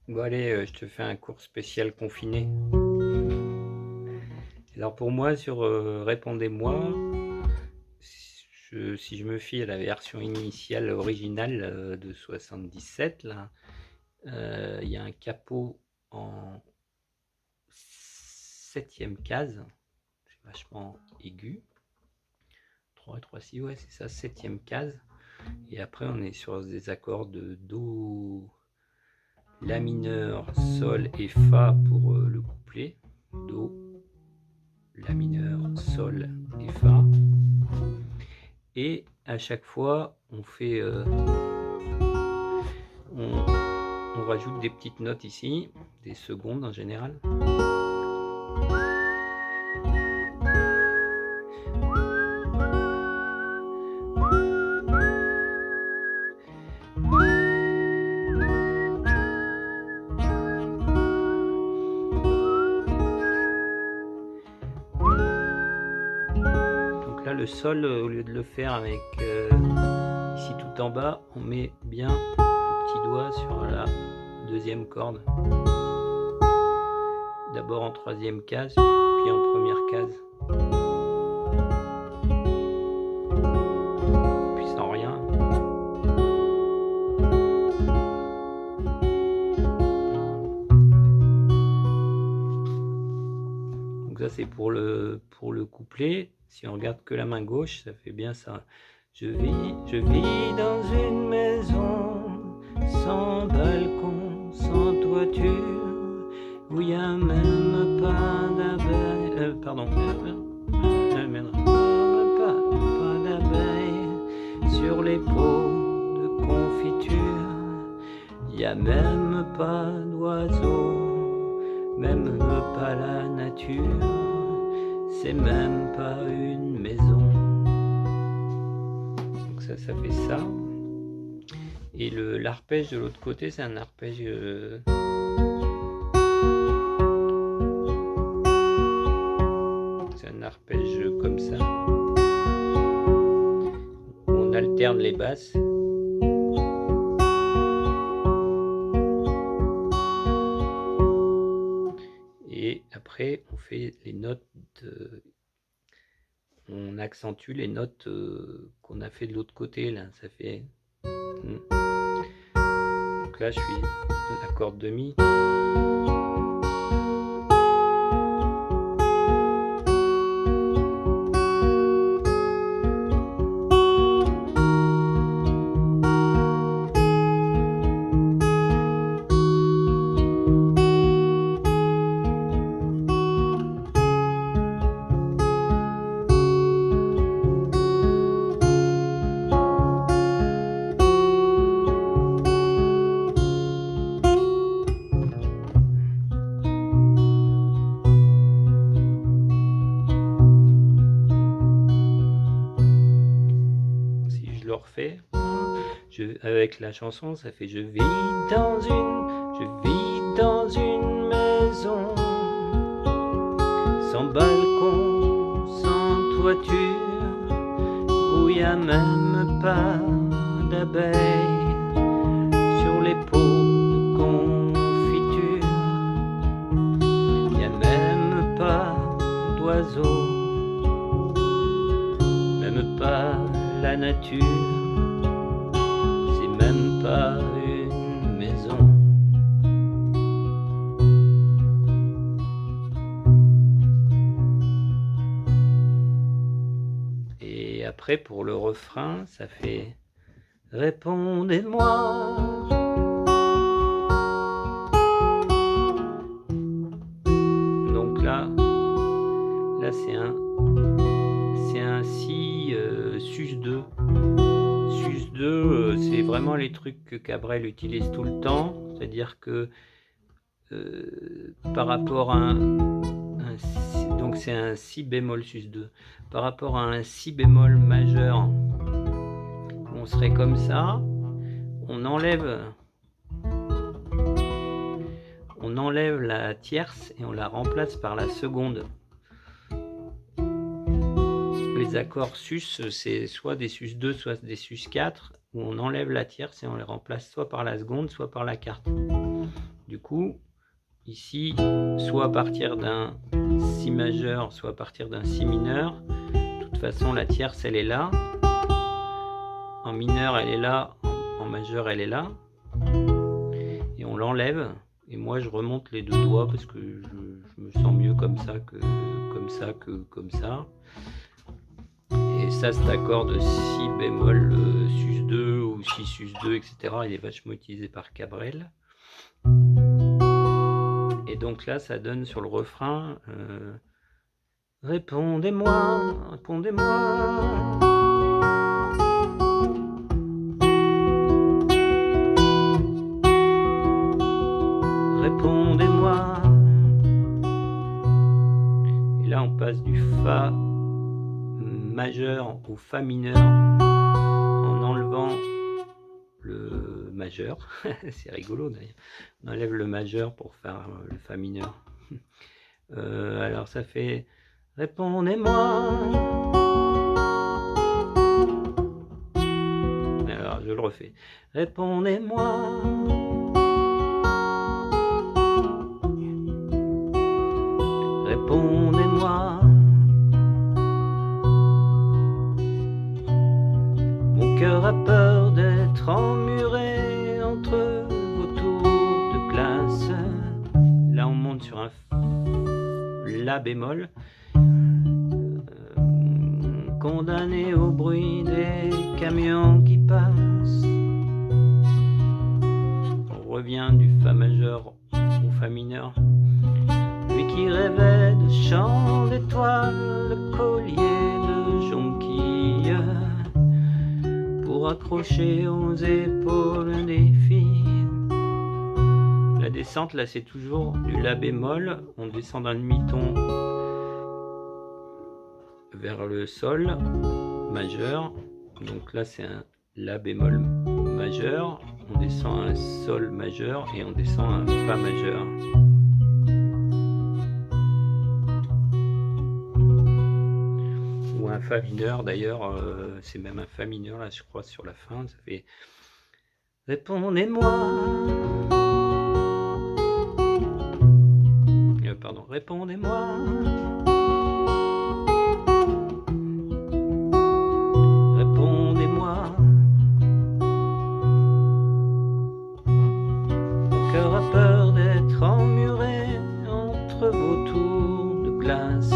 Bon allez, je te fais un cours spécial confiné. Alors pour moi sur, Répondez-moi, si je me fie à la version initiale originale, de 77 là, il y a un capot en septième case, c'est vachement aigu. 3, 3, 6, ouais c'est ça, septième case. Et après on est sur des accords de Do, La mineur, Sol et Fa pour le couplet. Do, La mineur, Sol et Fa. Et à chaque fois, on rajoute des petites notes ici, des secondes en général. Donc là, le sol, au lieu de le faire avec ici tout en bas, on met bien le petit doigt sur la deuxième corde. D'abord en troisième case, puis en première case. Puis sans rien. Donc ça c'est pour le couplet. Si on regarde que la main gauche, ça fait bien ça. Je vis dans une maison sans balcon, sans toiture, où il n'y a même pas d'abeilles. Pas d'abeilles sur les pots de confiture. Il n'y a même pas d'oiseaux, même pas la nature. C'est même pas une maison. Donc ça fait ça. Et l'arpège de l'autre côté, c'est un arpège comme ça. On alterne les basses. Et après, on fait les notes on accentue les notes qu'on a fait de l'autre côté là. Ça fait. Donc là, je suis l'accord de mi. Le refais avec la chanson, ça fait je vis dans une maison sans balcon, sans toiture, où il n'y a même pas d'abeilles sur les pots de confiture. Il n'y a même pas d'oiseaux, même pas la nature, c'est même pas une maison. Et après pour le refrain, ça fait répondez-moi. Donc là c'est un si sus2. Sus2, c'est vraiment les trucs que Cabrel utilise tout le temps, c'est-à-dire que par rapport à donc c'est un si bémol sus2, par rapport à un si bémol majeur, on serait comme ça, on enlève la tierce et on la remplace par la seconde. Les accords sus, c'est soit des sus2, soit des sus4, où on enlève la tierce et on les remplace soit par la seconde, soit par la quarte. Du coup, ici, soit à partir d'un Si majeur, soit à partir d'un Si mineur. De toute façon, la tierce, elle est là. En mineur, elle est là. En majeur, elle est là. Et on l'enlève. Et moi, je remonte les deux doigts parce que je me sens mieux comme ça que comme ça. Et ça, cet accord de Si bémol sus2 ou Si sus2, etc., il est vachement utilisé par Cabrel. Et donc là, ça donne sur le refrain répondez-moi, répondez-moi. Répondez-moi. Et là, on passe du Fa majeur au Fa mineur en enlevant le majeur. C'est rigolo d'ailleurs. On enlève le majeur pour faire le Fa mineur. Alors ça fait répondez-moi. Alors je le refais. Répondez-moi. Répondez-moi. Mon cœur a peur d'être emmuré entre vos tours de glace. Là on monte sur un La bémol. Condamné au bruit des camions qui passent. On revient du Fa majeur au Fa mineur. Lui qui rêvait de chants d'étoiles, le collier de jonquilles pour accrocher aux épaules des filles. La descente là c'est toujours du La bémol, on descend d'un demi-ton vers le Sol majeur, donc là c'est un La bémol majeur, on descend à un Sol majeur et on descend à un Fa majeur. Ou un Fa mineur d'ailleurs, c'est même un Fa mineur là je crois sur la fin, ça fait répondez-moi. Pardon, répondez-moi. Répondez-moi. Mon cœur a peur d'être emmuré entre vos tours de glace,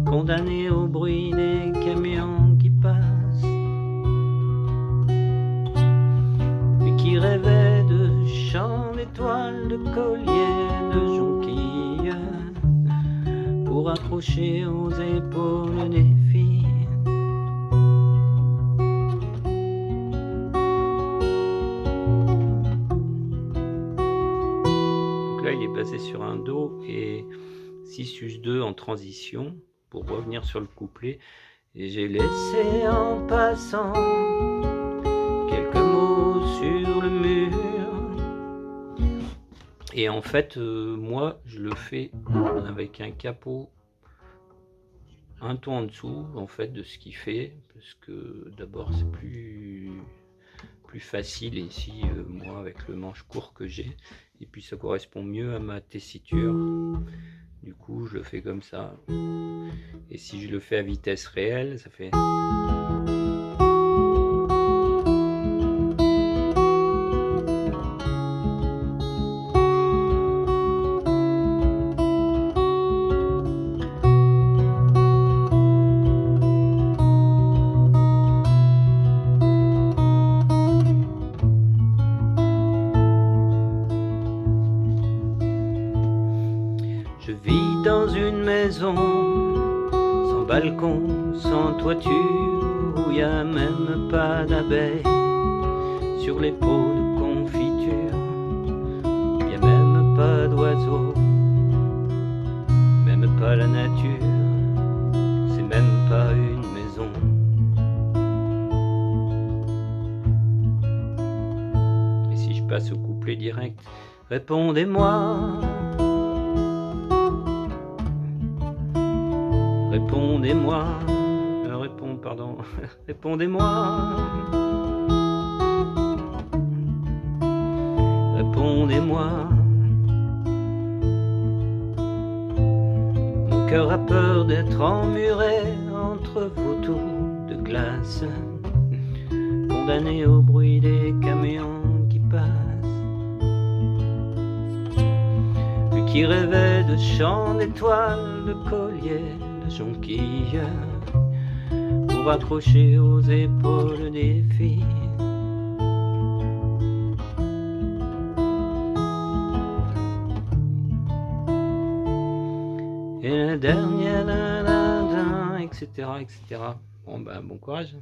condamné au bruit des camions qui passent. Lui qui rêvait de chants d'étoiles, de colliers, de jonquilles pour accrocher aux épaules des filles. Donc là il est passé sur un Do et Si sus2 en transition pour revenir sur le couplet. Et j'ai laissé en passant quelques mots sur le mur. Et en fait, moi, je le fais avec un capot un ton en dessous, en fait, de ce qu'il fait, parce que d'abord, c'est plus facile ici, moi, avec le manche court que j'ai, et puis ça correspond mieux à ma tessiture. Du coup, je le fais comme ça. Et si je le fais à vitesse réelle, ça fait... Je vis dans une maison sans balcon, sans toiture, où y a même pas d'abeilles sur les pots de confiture. Y a même pas d'oiseaux, même pas la nature, c'est même pas une maison. Et si je passe au couplet direct, répondez-moi. Répondez-moi, répondez-moi. répondez-moi. Mon cœur a peur d'être emmuré entre vos tours de glace, condamné au bruit des camions qui passent. Lui qui rêvait de chants d'étoiles, de colliers, de jonquilles, pour accrocher aux épaules des filles. Et la dernière, etc., etc. Bon, ben, bon courage.